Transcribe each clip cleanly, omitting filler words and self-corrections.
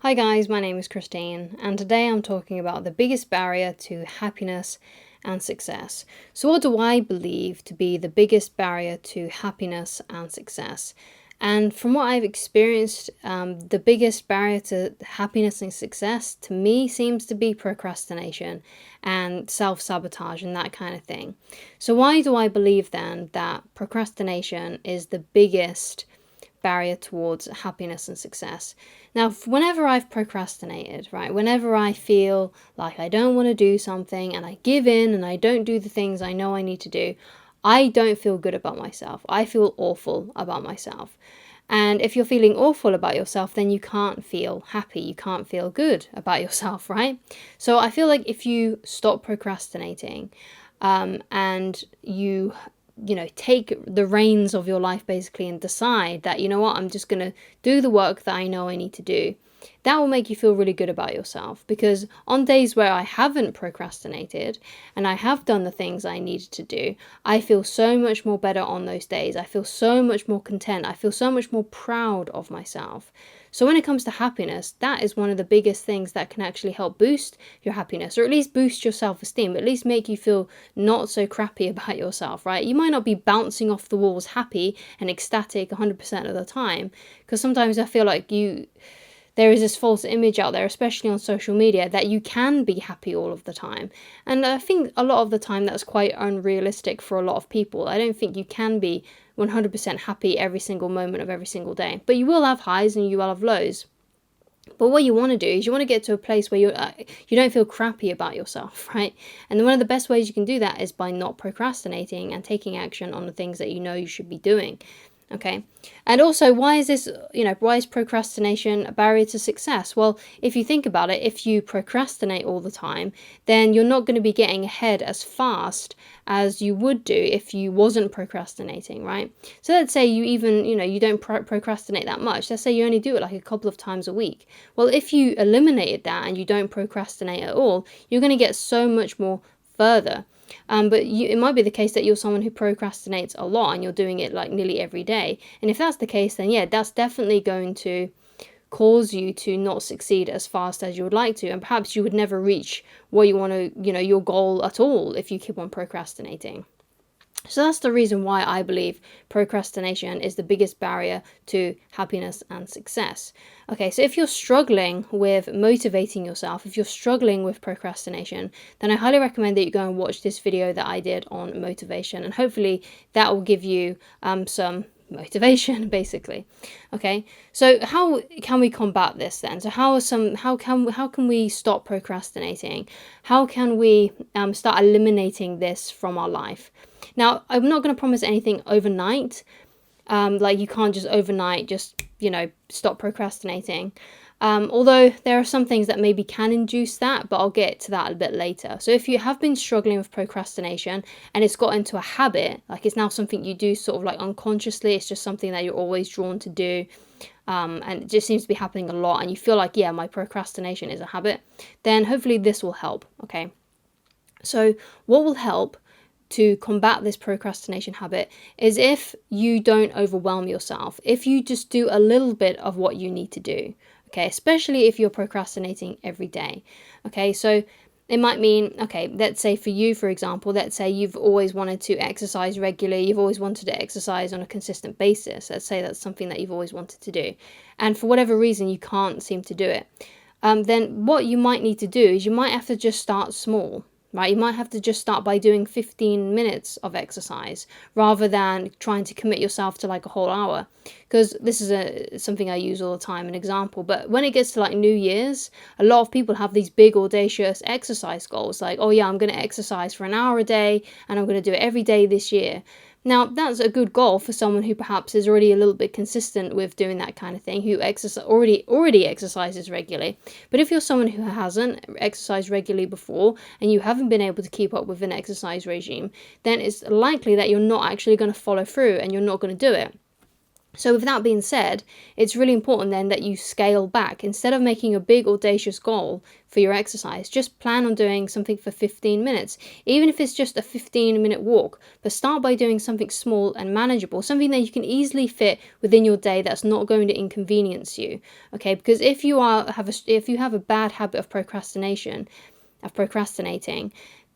Hi guys, my name is Christine, and today I'm talking about the biggest barrier to happiness and success. So, what do I believe to be the biggest barrier to happiness and success? And from what I've experienced, the biggest barrier to happiness and success to me seems to be procrastination and self sabotage and that kind of thing. So, why do I believe then that procrastination is the biggest barrier towards happiness and success? Now, whenever I've procrastinated, right, whenever I feel like I don't want to do something and I give in and I don't do the things I know I need to do, I don't feel good about myself. I feel awful about myself. And if you're feeling awful about yourself, then you can't feel happy. You can't feel good about yourself, right? So I feel like if you stop procrastinating, and you take the reins of your life basically and decide that, you know what, I'm just going to do the work that I know I need to do, that will make you feel really good about yourself. Because on days where I haven't procrastinated and I have done the things I needed to do, I feel so much more better on those days. I feel so much more content. I feel so much more proud of myself. So when it comes to happiness, that is one of the biggest things that can actually help boost your happiness, or at least boost your self-esteem, at least make you feel not so crappy about yourself, right? You might not be bouncing off the walls happy and ecstatic 100% of the time, because sometimes I feel like there is this false image out there, especially on social media, that you can be happy all of the time. And I think a lot of the time that's quite unrealistic for a lot of people. I don't think you can be 100% happy every single moment of every single day. But you will have highs and you will have lows. But what you want to do is you want to get to a place where you don't feel crappy about yourself, right? And one of the best ways you can do that is by not procrastinating and taking action on the things that you know you should be doing. Okay. And also, why is procrastination a barrier to success? Well, if you think about it, if you procrastinate all the time, then you're not going to be getting ahead as fast as you would do if you wasn't procrastinating, right? So let's say you don't procrastinate that much. Let's say you only do it like a couple of times a week. Well, if you eliminated that and you don't procrastinate at all, you're going to get so much more further. But it might be the case that you're someone who procrastinates a lot and you're doing it like nearly every day. And if that's the case, then yeah, that's definitely going to cause you to not succeed as fast as you would like to. And perhaps you would never reach what you want to, your goal at all if you keep on procrastinating. So that's the reason why I believe procrastination is the biggest barrier to happiness and success. Okay, so if you're struggling with motivating yourself, if you're struggling with procrastination, then I highly recommend that you go and watch this video that I did on motivation, and hopefully that will give you some motivation basically. Okay, so how can we combat this then? So how can we stop procrastinating? How can we start eliminating this from our life? Now, I'm not going to promise anything overnight. Like you can't just overnight stop procrastinating. Although there are some things that maybe can induce that, but I'll get to that a bit later. So if you have been struggling with procrastination and it's got into a habit, like it's now something you do sort of like unconsciously, it's just something that you're always drawn to do, and it just seems to be happening a lot, and you feel like, yeah, my procrastination is a habit, then hopefully this will help, okay? So what will help to combat this procrastination habit is if you don't overwhelm yourself, if you just do a little bit of what you need to do, okay, especially if you're procrastinating every day. Okay, so it might mean, okay, let's say for you, for example, let's say you've always wanted to exercise regularly, you've always wanted to exercise on a consistent basis. Let's say that's something that you've always wanted to do, and for whatever reason you can't seem to do it. Then what you might need to do is you might have to just start small. Right, you might have to just start by doing 15 minutes of exercise rather than trying to commit yourself to like a whole hour. Because this is something I use all the time, an example. But when it gets to like New Year's, a lot of people have these big audacious exercise goals. Like, oh yeah, I'm going to exercise for an hour a day and I'm going to do it every day this year. Now, that's a good goal for someone who perhaps is already a little bit consistent with doing that kind of thing, who already exercises regularly. But if you're someone who hasn't exercised regularly before and you haven't been able to keep up with an exercise regime, then it's likely that you're not actually going to follow through and you're not going to do it. So with that being said, it's really important then that you scale back. Instead of making a big audacious goal for your exercise, just plan on doing something for 15 minutes, even if it's just a 15-minute walk. But start by doing something small and manageable, something that you can easily fit within your day that's not going to inconvenience you. Okay, because if you have a bad habit of procrastinating,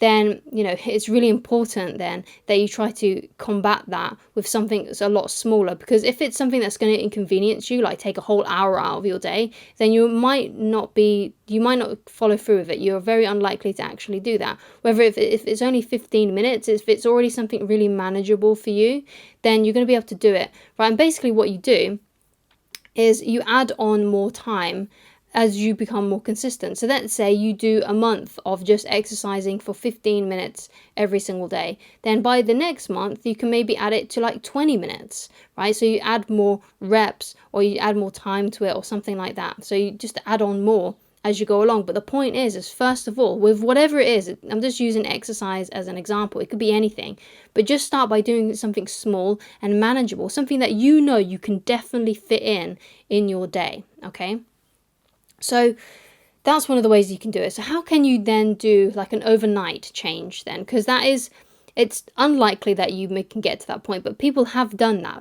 then it's really important then that you try to combat that with something that's a lot smaller. Because if it's something that's going to inconvenience you, like take a whole hour out of your day, then you might not follow through with it. You're very unlikely to actually do that. Whether if it's only 15 minutes, if it's already something really manageable for you, then you're going to be able to do it, right? And basically what you do is you add on more time as you become more consistent. So let's say you do a month of just exercising for 15 minutes every single day. Then by the next month, you can maybe add it to like 20 minutes, right? So you add more reps or you add more time to it or something like that. So you just add on more as you go along. But the point is first of all, with whatever it is, I'm just using exercise as an example. It could be anything, but just start by doing something small and manageable, something that you can definitely fit in your day, okay? So that's one of the ways you can do it. So how can you then do like an overnight change then? Because it's unlikely that you can get to that point, but people have done that.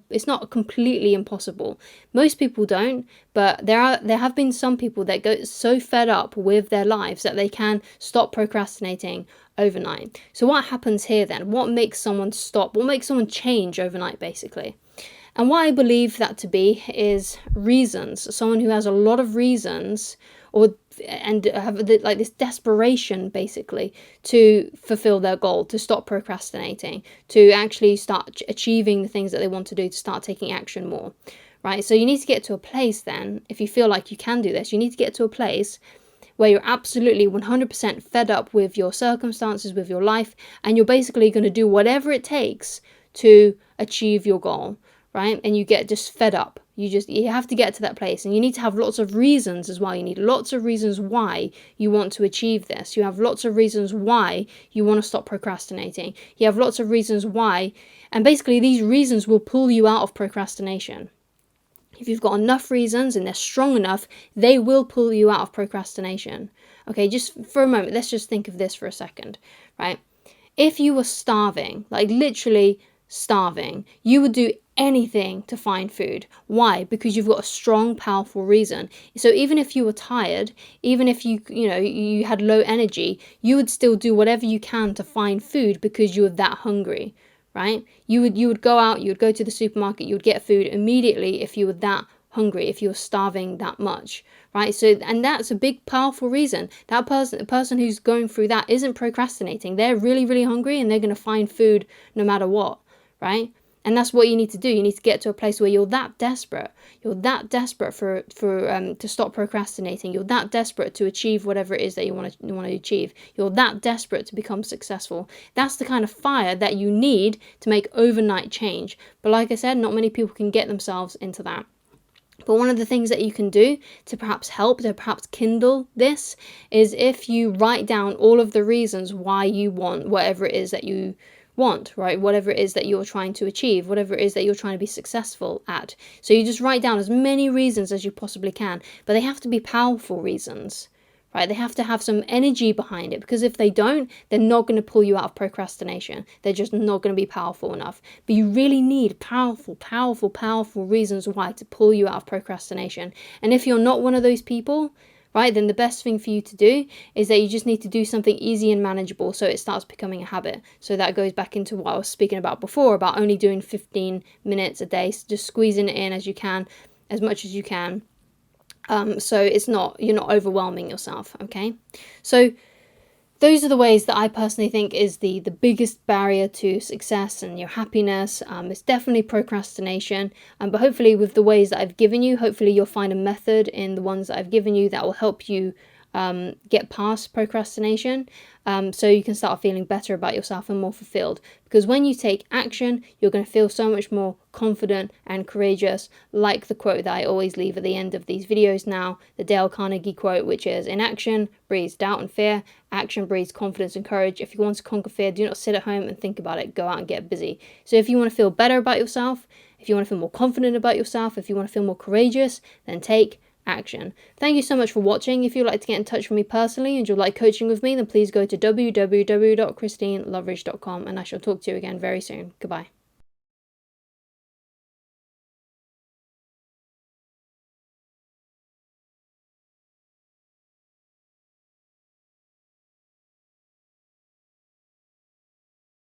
It's not completely impossible. Most people don't, but there have been some people that go so fed up with their lives that they can stop procrastinating overnight. So what happens here then? What makes someone stop? What makes someone change overnight, basically? And what I believe that to be is reasons. Someone who has a lot of reasons and have like this desperation basically to fulfill their goal, to stop procrastinating, to actually start achieving the things that they want to do, to start taking action more, right? So you need to get to a place then, if you feel like you can do this, you need to get to a place where you're absolutely 100% fed up with your circumstances, with your life, and you're basically going to do whatever it takes to achieve your goal. Right? And you get just fed up. You have to get to that place, and you need to have lots of reasons as well. You need lots of reasons why you want to achieve this. You have lots of reasons why you want to stop procrastinating. You have lots of reasons why, and basically these reasons will pull you out of procrastination. If you've got enough reasons and they're strong enough, they will pull you out of procrastination. Okay, just for a moment, let's just think of this for a second, right? If you were starving, like literally starving, you would do anything to find food. Why? Because you've got a strong, powerful reason. So even if you were tired, even if you had low energy, you would still do whatever you can to find food because you were that hungry, right? You would go out, you would go to the supermarket, you would get food immediately if you were that hungry, if you're starving that much, right? So, and that's a big, powerful reason. That person who's going through that isn't procrastinating. They're really, really hungry and they're going to find food no matter what, right? And that's what you need to do. You need to get to a place where you're that desperate. You're that desperate to stop procrastinating. You're that desperate to achieve whatever it is that you want to achieve. You're that desperate to become successful. That's the kind of fire that you need to make overnight change. But like I said, not many people can get themselves into that. But one of the things that you can do to perhaps help, to perhaps kindle this, is if you write down all of the reasons why you want whatever it is that you want, right? Whatever it is that you're trying to achieve, whatever it is that you're trying to be successful at. So you just write down as many reasons as you possibly can, but they have to be powerful reasons, right? They have to have some energy behind it, because if they don't, they're not going to pull you out of procrastination. They're just not going to be powerful enough. But you really need powerful, powerful, powerful reasons why to pull you out of procrastination. And if you're not one of those people, right, then the best thing for you to do is that you just need to do something easy and manageable so it starts becoming a habit. So that goes back into what I was speaking about before, about only doing 15 minutes a day, so just squeezing it in as you can, as much as you can. So you're not overwhelming yourself, okay? So those are the ways that I personally think is the biggest barrier to success and your happiness. It's definitely procrastination. But hopefully with the ways that I've given you, hopefully you'll find a method in the ones that I've given you that will help you get past procrastination, so you can start feeling better about yourself and more fulfilled. Because when you take action, you're going to feel so much more confident and courageous, like the quote that I always leave at the end of these videos now, the Dale Carnegie quote, which is, "In action breeds doubt and fear, action breeds confidence and courage. If you want to conquer fear, do not sit at home and think about it, go out and get busy." So if you want to feel better about yourself, if If you want to feel more confident about yourself, if you want to feel more courageous, then take action. Thank you so much for watching. If you'd like to get in touch with me personally and you'd like coaching with me, then please go to www.christineloveridge.com, and I shall talk to you again very soon. Goodbye.